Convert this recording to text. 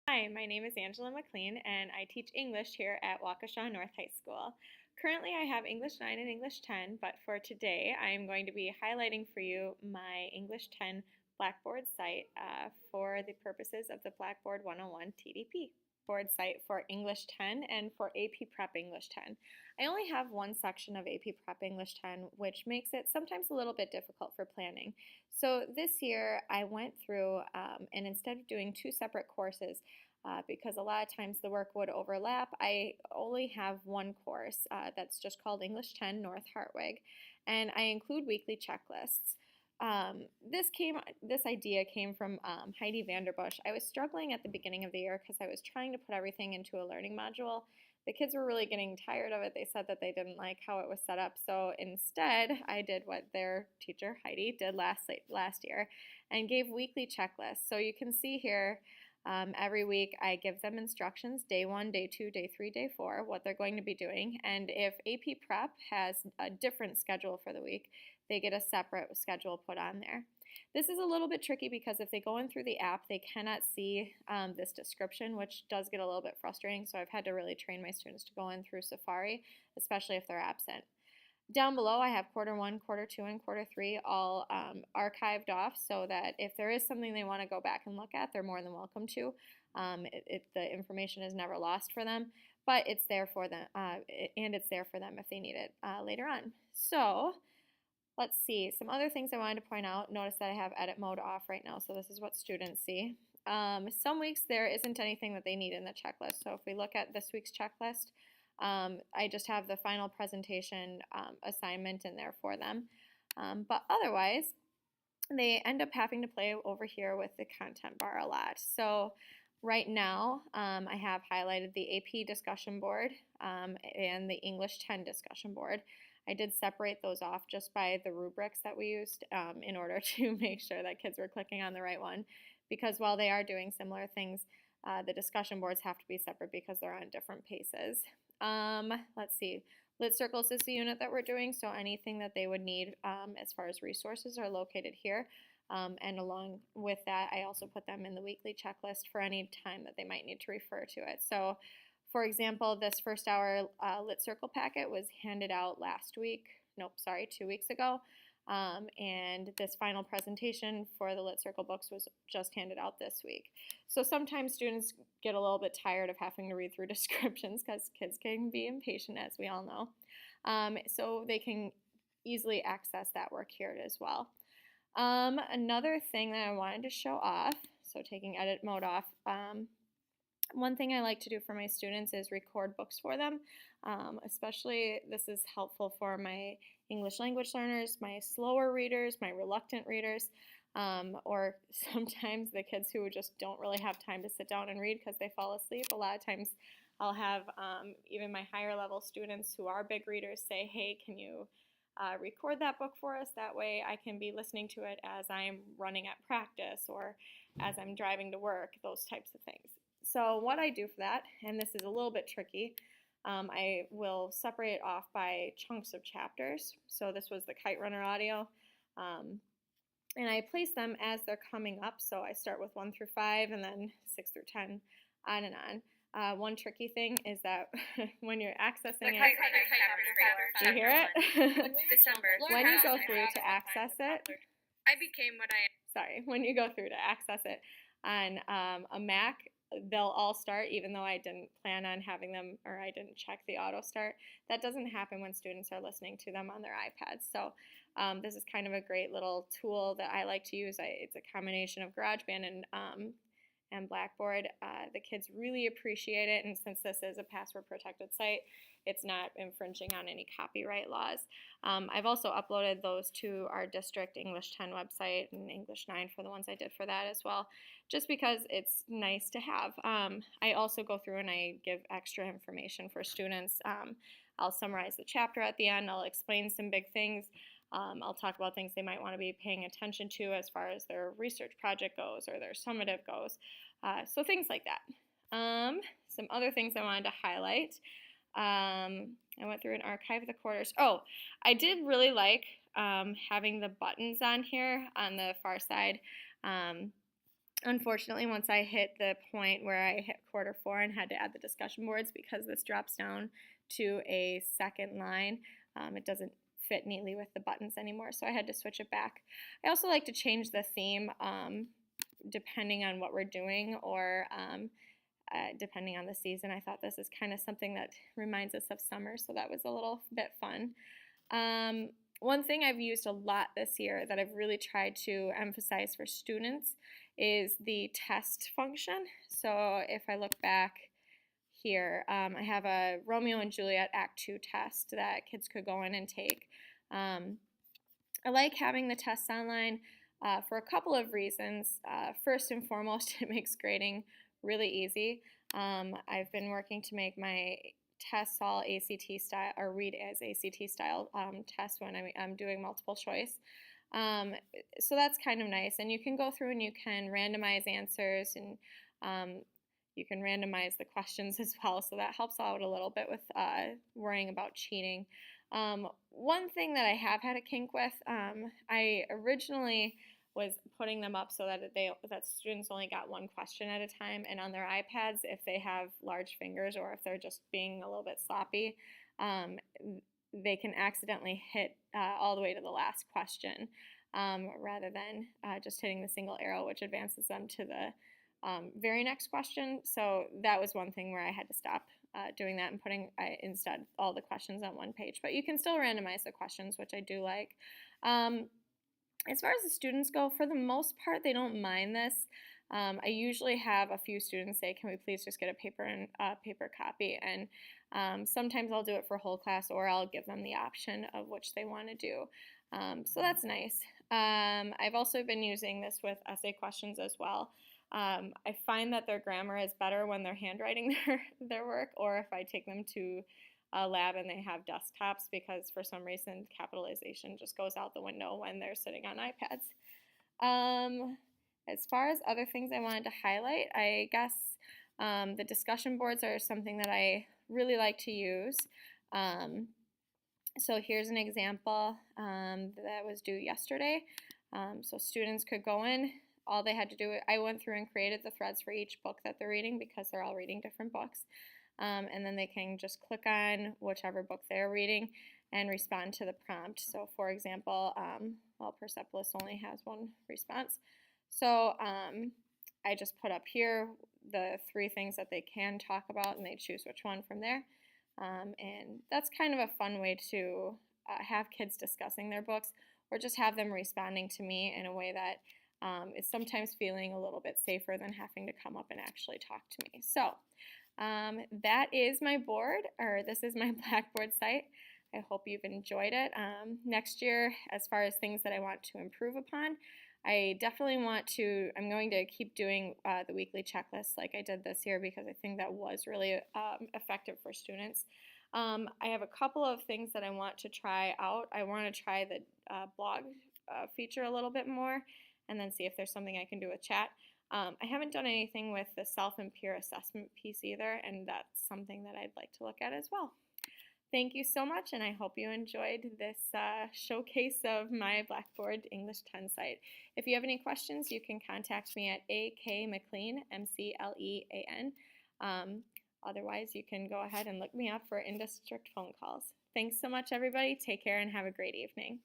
Hi, my name is Angela McLean and I teach English here at Waukesha North High School. Currently I have English 9 and English 10, but for today I am going to be highlighting for you my English 10 Blackboard site for the purposes of the Blackboard 101 TDP board site for English 10 and for AP Prep English 10. I only have one section of AP Prep English 10, which makes it sometimes a little bit difficult for planning. So this year I went through and instead of doing two separate courses, because a lot of times the work would overlap, I only have one course that's just called English 10 North Hartwig, and I include weekly checklists. This idea came from Heidi Vanderbush. I was struggling at the beginning of the year because I was trying to put everything into a learning module. The kids were really getting tired of it. They said that they didn't like how it was set up. So instead, I did what their teacher, Heidi, did last year and gave weekly checklists. So you can see here, every week I give them instructions, day 1, day 2, day 3, day 4, what they're going to be doing. And if AP Prep has a different schedule for the week, they get a separate schedule put on there. This is a little bit tricky because if they go in through the app, they cannot see this description, which does get a little bit frustrating. So I've had to really train my students to go in through Safari, especially if they're absent. Down below, I have quarter 1, quarter 2, and quarter 3 all archived off so that if there is something they want to go back and look at, they're more than welcome to. The information is never lost for them, but it's there for them, and it's there for them if they need it later on. So let's see, some other things I wanted to point out. Notice that I have edit mode off right now, so this is what students see. Some weeks there isn't anything that they need in the checklist. So if we look at this week's checklist, I just have the final presentation assignment in there for them. But otherwise, they end up having to play over here with the content bar a lot. So right now, I have highlighted the AP discussion board and the English 10 discussion board. I did separate those off just by the rubrics that we used in order to make sure that kids were clicking on the right one, because while they are doing similar things, the discussion boards have to be separate because they're on different paces. Let's see, Lit Circles is the unit that we're doing, so anything that they would need as far as resources are located here. And along with that, I also put them in the weekly checklist for any time that they might need to refer to it. So for example, this first hour Lit Circle packet was handed out 2 weeks ago. And this final presentation for the Lit Circle books was just handed out this week. So sometimes students get a little bit tired of having to read through descriptions because kids can be impatient, as we all know. So they can easily access that work here as well. Another thing that I wanted to show off, so taking edit mode off, one thing I like to do for my students is record books for them. Especially this is helpful for my English language learners, my slower readers, my reluctant readers, or sometimes the kids who just don't really have time to sit down and read because they fall asleep. A lot of times I'll have even my higher level students who are big readers say, hey, can you record that book for us? That way I can be listening to it as I'm running at practice or as I'm driving to work, those types of things. So what I do for that, and this is a little bit tricky, I will separate it off by chunks of chapters. So this was the Kite Runner audio. And I place them as they're coming up. So I start with 1 through 5 and then 6 through 10, on and on. One tricky thing is that when you're accessing it, do you hear it? When you go through to access it, when you go through to access it on a Mac, they'll all start even though I didn't plan on having them, or I didn't check the auto start. That doesn't happen when students are listening to them on their iPads. So this is kind of a great little tool that I like to use. It's a combination of GarageBand and Blackboard. The kids really appreciate it, and since this is a password protected site, it's not infringing on any copyright laws. I've also uploaded those to our district English 10 website and English 9 for the ones I did for that as well, just because it's nice to have. I also go through and I give extra information for students. I'll summarize the chapter at the end. I'll explain some big things. I'll talk about things they might want to be paying attention to as far as their research project goes or their summative goes. So things like that. Some other things I wanted to highlight. I went through and archived the quarters. Oh, I did really like having the buttons on here on the far side. Unfortunately, once I hit the point where I hit quarter 4 and had to add the discussion boards, because this drops down to a second line, it doesn't fit neatly with the buttons anymore, so I had to switch it back. I also like to change the theme depending on what we're doing, or depending on the season. I thought this is kind of something that reminds us of summer, so that was a little bit fun. One thing I've used a lot this year that I've really tried to emphasize for students is the test function. So if I look back here, I have a Romeo and Juliet Act 2 test that kids could go in and take. I like having the tests online for a couple of reasons. First and foremost, it makes grading really easy. I've been working to make my tests all ACT style, or read as ACT style tests when I'm doing multiple choice. So that's kind of nice. And you can go through and you can randomize answers, and you can randomize the questions as well. So that helps out a little bit with worrying about cheating. One thing that I have had a kink with, I originally was putting them up so that students only got one question at a time, and on their iPads, if they have large fingers or if they're just being a little bit sloppy, they can accidentally hit all the way to the last question rather than just hitting the single arrow, which advances them to the very next question. So that was one thing where I had to stop doing that and putting instead all the questions on one page. But you can still randomize the questions, which I do like. As far as the students go, for the most part, they don't mind this. I usually have a few students say, can we please just get a paper copy? And sometimes I'll do it for whole class, or I'll give them the option of which they want to do. So that's nice. I've also been using this with essay questions as well. I find that their grammar is better when they're handwriting their work, or if I take them to a lab and they have desktops, because for some reason capitalization just goes out the window when they're sitting on iPads. As far as other things I wanted to highlight, I guess the discussion boards are something that I really like to use. So here's an example that was due yesterday. So students could go in. All they had to do, I went through and created the threads for each book that they're reading, because they're all reading different books. And then they can just click on whichever book they're reading and respond to the prompt. So for example, Persepolis only has one response. So I just put up here the 3 things that they can talk about, and they choose which one from there. And that's kind of a fun way to have kids discussing their books, or just have them responding to me in a way that is sometimes feeling a little bit safer than having to come up and actually talk to me. So that is my board, or this is my Blackboard site. I hope you've enjoyed it. Next year, as far as things that I want to improve upon, I definitely I'm going to keep doing the weekly checklist like I did this year, because I think that was really effective for students. I have a couple of things that I want to try out. I want to try the blog feature a little bit more, and then see if there's something I can do with chat. I haven't done anything with the self and peer assessment piece either, and that's something that I'd like to look at as well. Thank you so much, and I hope you enjoyed this showcase of my Blackboard English 10 site. If you have any questions, you can contact me at akmclean, MCLEAN. Otherwise, you can go ahead and look me up for in-district phone calls. Thanks so much, everybody. Take care and have a great evening.